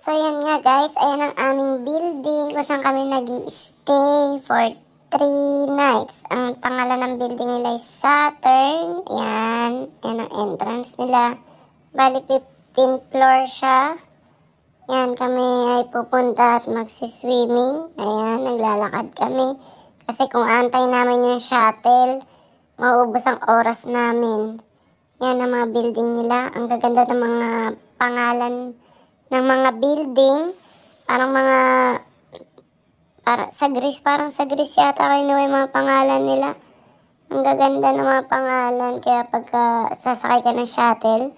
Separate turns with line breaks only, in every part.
So, yan nga guys, ayan ang aming building kung saan kami nag-i-stay for 3 nights. Ang pangalan ng building nila is Saturn. Yan, yan ang entrance nila. Bali, 15th floor siya. Yan, kami ay pupunta at magsiswimming. Ayan, naglalakad kami. Kasi kung antay namin yung shuttle, mauubos ang oras namin. Yan ang mga building nila. Ang gaganda ng mga pangalan ng mga building. Parang sa Greece yata kinuha yung mga pangalan nila. Ang gaganda ng mga pangalan. Kaya pagka sasakay ka ng shuttle,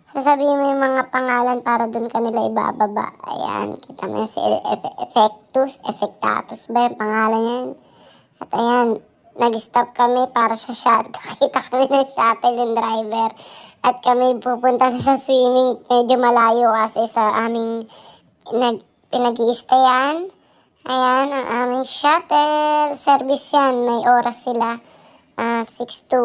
sasabihin mo yung mga pangalan para dun ka nila ibababa. Ayan, kita mo si Effectatus ba yung pangalan yan? At ayan, nag-stop kami para sa shuttle. Kita kami ng shuttle yung driver. At kami pupunta sa swimming. Medyo malayo kasi sa aming pinag-i-stayan. Ayan, ang aming shuttle service yan. May oras sila. 6 to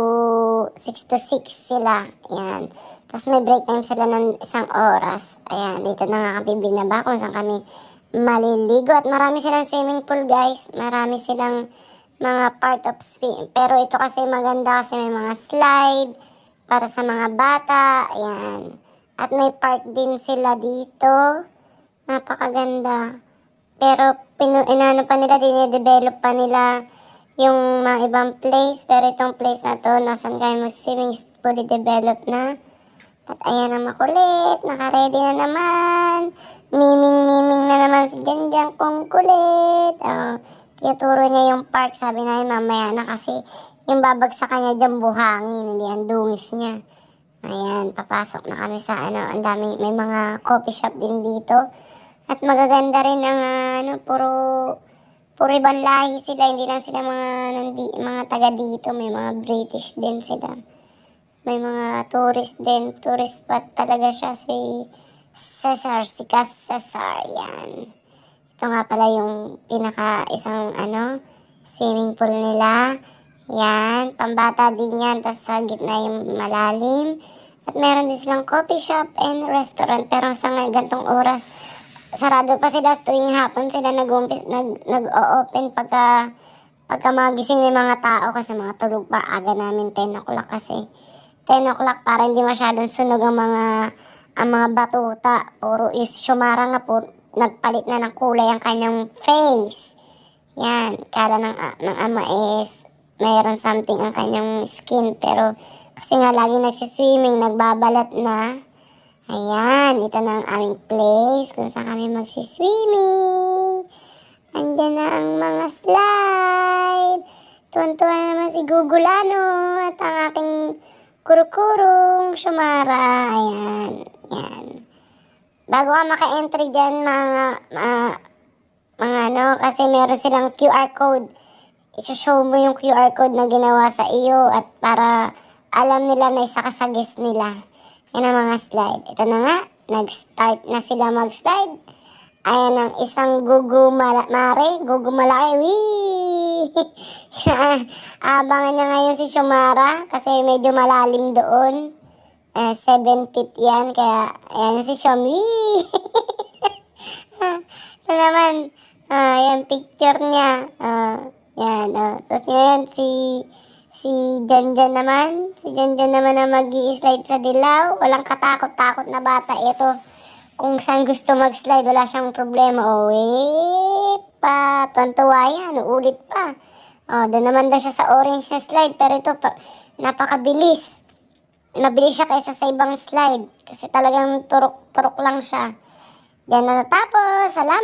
6 sila. Ayan. Tapos may break time sila ng 1 oras. Ayan, dito na nga kami binaba kung saan kami maliligo. At marami silang swimming pool, guys. Marami silang mga part of swim. Pero ito kasi maganda kasi may mga slide para sa mga bata. Ayan. At may park din sila dito. Napakaganda. Pero inano pa nila, dinedevelop pa nila yung mga ibang place. Pero itong place na to, nasan kayo mag-swimming, fully developed na. At ayan ang makulit. Naka-ready na naman. Miming na naman si Janjan kung kulit. Tinuturo niya yung park. Sabi na mamaya na kasi yung babagsakan niya dyan buhangin. Hindi ang dungis niya. Ayan, papasok na kami sa ang dami. May mga coffee shop din dito. At magaganda rin ang puro ibang lahi sila. Hindi lang sila mga taga dito. May mga British din sila. May mga tourist din. Tourist spot talaga siya si Cesar. Si Cas Cesar. Yan. Ito nga pala yung isang swimming pool nila. Yan. Pambata din yan. Tapos sa gitna yung malalim. At meron din silang coffee shop and restaurant. Pero sa gantong oras, sarado pa sila tuwing hapon. Sila nag-o-open pagka magising ng mga tao kasi mga tulog pa. Aga namin 10 o'clock kasi. 10 o'clock para hindi masyadong sunog ang mga batuta. Puro is Xiomara nga po, nagpalit na ng kulay ang kanyang face. Yan, kala ng ama is mayroon something ang kanyang skin. Pero kasi nga lagi nagsiswimming, nagbabalat na. Ayan, ito na ang aming place kung saan kami magsiswimming. Andyan na ang mga slide. Tuwan-tuwa na naman si Gugulano at ang aking kurukurong Xiomara. Ayan. Yan. Bago ka maka-entry dyan, kasi meron silang QR code. I-show mo yung QR code na ginawa sa iyo at para alam nila na isa ka sa guest nila. Yan ang mga slide. Ito na nga. Nag-start na sila mag-slide. Ayan ang isang Gugu malaki. Wee! Abangan niya ngayon si Xiomara kasi medyo malalim doon. 7 feet yan. Kaya, ayan si Xiom. Wee! Ito naman, yung picture niya. Yan. Tapos ngayon si Janjan naman. Si Janjan naman na mag-i-slide sa dilaw. Walang katakot-takot na bata. Ito, kung saan gusto mag-slide, wala siyang problema. Tuwan-tuwa yan. Ulit pa. Doon naman daw siya sa orange na slide. Pero ito, napakabilis. Mabilis siya kaysa sa ibang slide. Kasi talagang turok lang siya. Yan na natapos. Salamat.